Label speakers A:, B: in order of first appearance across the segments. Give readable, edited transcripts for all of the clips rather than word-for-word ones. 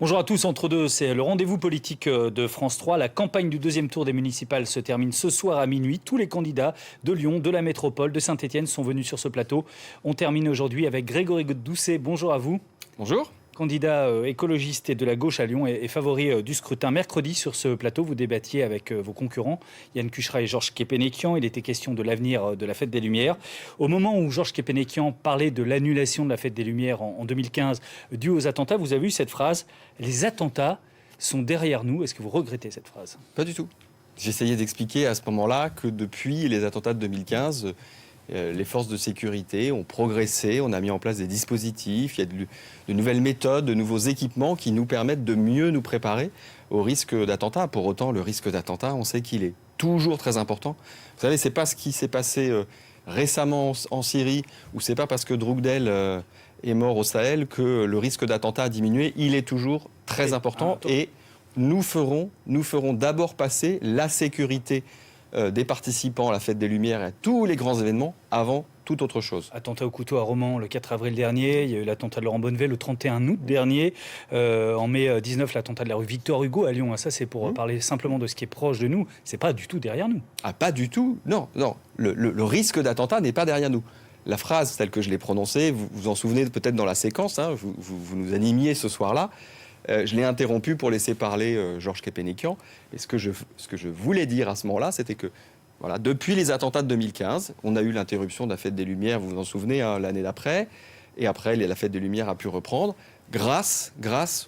A: Bonjour à tous, entre deux, c'est le rendez-vous politique de France 3. La campagne du deuxième tour des municipales se termine ce soir à minuit. Tous les candidats de Lyon, de la métropole, de Saint-Étienne sont venus sur ce plateau. On termine aujourd'hui avec Grégory Doucet. Bonjour à vous.
B: Bonjour.
A: Candidat écologiste et de la gauche à Lyon et favori du scrutin. Mercredi, sur ce plateau, vous débattiez avec vos concurrents, Yann Cucherat et Georges Kepenekian. Il était question de l'avenir de la Fête des Lumières. Au moment où Georges Kepenekian parlait de l'annulation de la Fête des Lumières en 2015, due aux attentats, vous avez eu cette phrase « Les attentats sont derrière nous ». Est-ce que vous regrettez cette phrase ?
B: Pas du tout. J'essayais d'expliquer à ce moment-là que depuis les attentats de 2015... les forces de sécurité ont progressé, on a mis en place des dispositifs, il y a de nouvelles méthodes, de nouveaux équipements qui nous permettent de mieux nous préparer au risque d'attentat. Pour autant, le risque d'attentat, on sait qu'il est toujours très important. Vous savez, c'est pas ce qui s'est passé récemment en Syrie, ou c'est pas parce que Drukdel est mort au Sahel que le risque d'attentat a diminué. Il est toujours très important et nous ferons d'abord passer la sécurité des participants à la Fête des Lumières et à tous les grands événements avant toute autre chose.
A: Attentat au couteau à Romans le 4 avril dernier, il y a eu l'attentat de Laurent Bonnevet le 31 août dernier, en mai 19 l'attentat de la rue Victor Hugo à Lyon. Ça c'est pour parler simplement de ce qui est proche de nous, c'est pas du tout derrière nous.
B: Ah pas du tout, non. Le risque d'attentat n'est pas derrière nous. La phrase telle que je l'ai prononcée, vous vous en souvenez peut-être dans la séquence, hein, vous nous animiez ce soir-là. Je l'ai interrompu pour laisser parler Georges Kepenekian. Et ce que je voulais dire à ce moment-là, c'était que voilà, depuis les attentats de 2015, on a eu l'interruption de la Fête des Lumières, vous vous en souvenez, hein, l'année d'après. Et après, la Fête des Lumières a pu reprendre grâce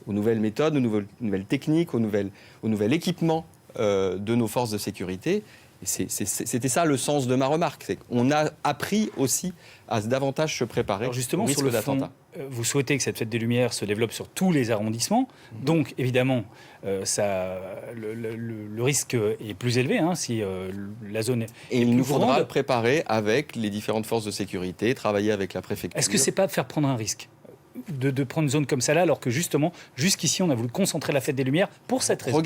B: aux nouvelles méthodes, aux nouvelles techniques, au nouvel équipement de nos forces de sécurité. Et c'était ça le sens de ma remarque. C'est qu'on a appris aussi à davantage se préparer.
A: Alors justement,
B: au risque
A: sur le
B: d'attentat.
A: Vous souhaitez que cette Fête des Lumières se développe sur tous les arrondissements. Donc, évidemment, le risque est plus élevé si la zone est
B: Et il
A: plus
B: nous faudra
A: grande.
B: le préparer avec les différentes forces de sécurité, travailler avec la préfecture.
A: Est-ce que c'est pas faire prendre un risque de prendre une zone comme celle-là, alors que justement, jusqu'ici, on a voulu concentrer la Fête des Lumières pour cette raison?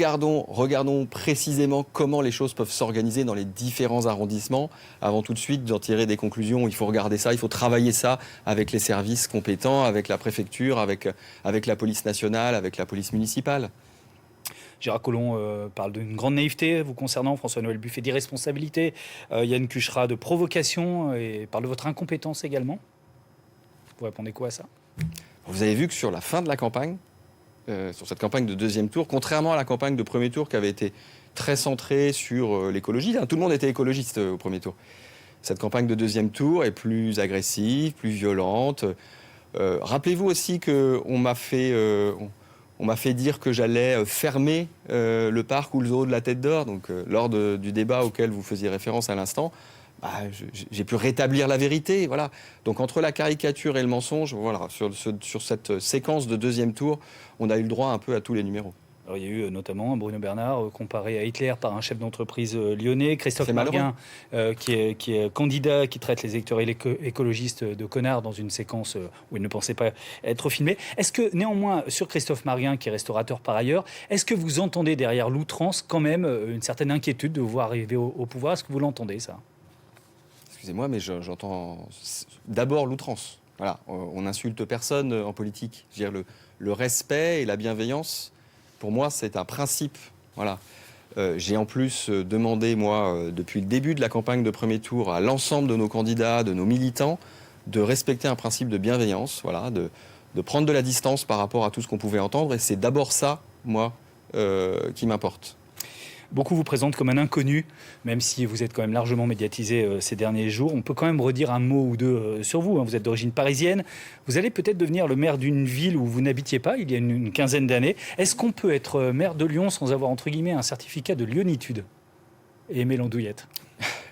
B: Regardons précisément comment les choses peuvent s'organiser dans les différents arrondissements. Avant tout de suite d'en tirer des conclusions, il faut regarder ça, il faut travailler ça avec les services compétents, avec la préfecture, avec la police nationale, avec la police municipale.
A: Gérard Collomb parle d'une grande naïveté vous concernant, François-Noël Buffet d'irresponsabilité, Yann Cucherat de provocation, et parle de votre incompétence également. Vous répondez quoi à ça?
B: Vous avez vu que sur la fin de la campagne, sur cette campagne de deuxième tour, contrairement à la campagne de premier tour qui avait été très centrée sur l'écologie, tout le monde était écologiste au premier tour. Cette campagne de deuxième tour est plus agressive, plus violente. Rappelez-vous aussi qu'on m'a fait dire que j'allais fermer le parc ou le zoo de la Tête d'Or, donc lors du débat auquel vous faisiez référence à l'instant. J'ai pu rétablir la vérité, voilà. Donc entre la caricature et le mensonge, voilà, sur cette séquence de deuxième tour, on a eu le droit un peu à tous les numéros.
A: Alors, il y a eu notamment Bruno Bernard comparé à Hitler par un chef d'entreprise lyonnais, Christophe Marguin qui est candidat, qui traite les électeurs écologistes de connards dans une séquence où il ne pensait pas être filmé. Est-ce que néanmoins, sur Christophe Marguin, qui est restaurateur par ailleurs, est-ce que vous entendez derrière l'outrance quand même une certaine inquiétude de vous voir arriver au pouvoir? Est-ce que vous l'entendez ça?
B: Excusez-moi, mais j'entends d'abord l'outrance. Voilà, on n'insulte personne en politique. Je veux dire, le respect et la bienveillance, pour moi, c'est un principe. Voilà. J'ai en plus demandé, moi, depuis le début de la campagne de premier tour, à l'ensemble de nos candidats, de nos militants, de respecter un principe de bienveillance, voilà, de prendre de la distance par rapport à tout ce qu'on pouvait entendre. Et c'est d'abord ça, moi, qui m'importe.
A: Beaucoup vous présentent comme un inconnu, même si vous êtes quand même largement médiatisé ces derniers jours. On peut quand même redire un mot ou deux sur vous. Vous êtes d'origine parisienne. Vous allez peut-être devenir le maire d'une ville où vous n'habitiez pas il y a une quinzaine d'années. Est-ce qu'on peut être maire de Lyon sans avoir, entre guillemets, un certificat de lyonnitude? Et aimer l'andouillette?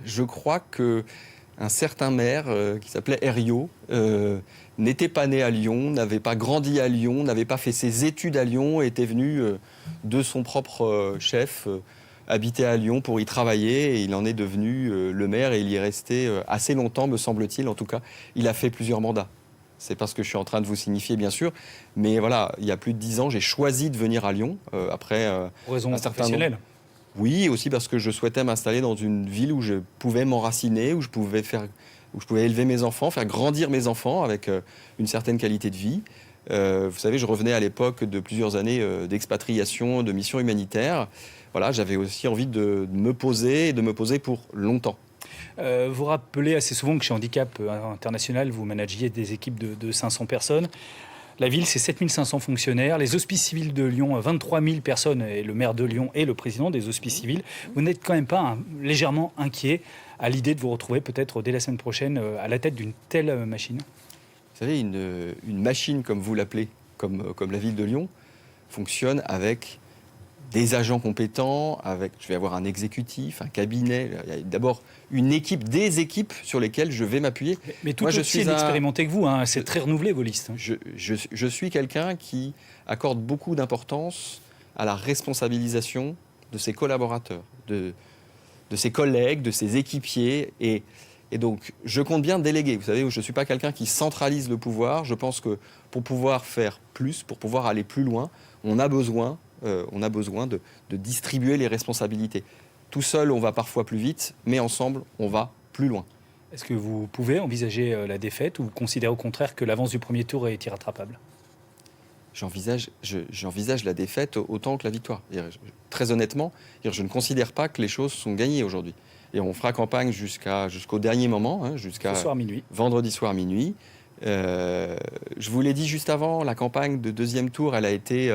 B: Je crois qu'un certain maire qui s'appelait Herriot n'était pas né à Lyon, n'avait pas grandi à Lyon, n'avait pas fait ses études à Lyon, était venu de son propre chef habiter à Lyon pour y travailler, et il en est devenu le maire, et il y est resté assez longtemps, me semble-t-il. En tout cas, il a fait plusieurs mandats. C'est pas ce que je suis en train de vous signifier, bien sûr, mais voilà, il y a plus de 10 ans, j'ai choisi de venir à Lyon après
A: pour raison
B: un certain
A: professionnelle.
B: nombre. Oui, aussi parce que je souhaitais m'installer dans une ville où je pouvais m'enraciner, où où je pouvais élever mes enfants, faire grandir mes enfants avec une certaine qualité de vie. Vous savez, je revenais à l'époque de plusieurs années d'expatriation, de mission humanitaire. Voilà, j'avais aussi envie de me poser et de me poser pour longtemps.
A: Vous rappelez assez souvent que chez Handicap International, vous managiez des équipes de 500 personnes. La ville, c'est 7500 fonctionnaires. Les hospices civils de Lyon, 23 000 personnes, et le maire de Lyon est le président des hospices civils. Vous n'êtes quand même pas légèrement inquiet à l'idée de vous retrouver peut-être dès la semaine prochaine à la tête d'une telle machine ?
B: Vous savez, une machine, comme vous l'appelez, comme la ville de Lyon, fonctionne avec des agents compétents, je vais avoir un exécutif, un cabinet. Il y a d'abord une équipe, des équipes sur lesquelles je vais m'appuyer.
A: Mais tout aussi expérimenté que vous, hein, c'est très renouvelé vos listes.
B: Je suis quelqu'un qui accorde beaucoup d'importance à la responsabilisation de ses collaborateurs, de ses collègues, de ses équipiers. Et donc, je compte bien déléguer. Vous savez, je ne suis pas quelqu'un qui centralise le pouvoir. Je pense que pour pouvoir faire plus, pour pouvoir aller plus loin, on a besoin de distribuer les responsabilités. Tout seul, on va parfois plus vite, mais ensemble, on va plus loin.
A: Est-ce que vous pouvez envisager la défaite ou vous considérez au contraire que l'avance du premier tour est irrattrapable ?
B: J'envisage la défaite autant que la victoire. Très honnêtement, je ne considère pas que les choses sont gagnées aujourd'hui. Et on fera campagne jusqu'au dernier moment, jusqu'à vendredi soir minuit. Je vous l'ai dit juste avant, la campagne de deuxième tour, elle a été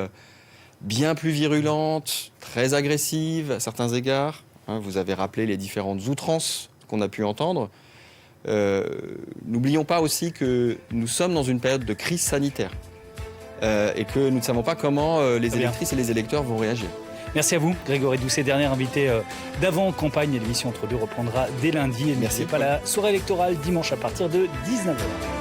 B: bien plus virulente, très agressive à certains égards. Vous avez rappelé les différentes outrances qu'on a pu entendre. N'oublions pas aussi que nous sommes dans une période de crise sanitaire et que nous ne savons pas comment les électrices et les électeurs vont réagir.
A: Merci à vous, Grégory Doucet, dernier invité d'avant-campagne. L'émission Entre deux reprendra dès lundi. Et n'oubliez pas la soirée électorale dimanche à partir de 19h.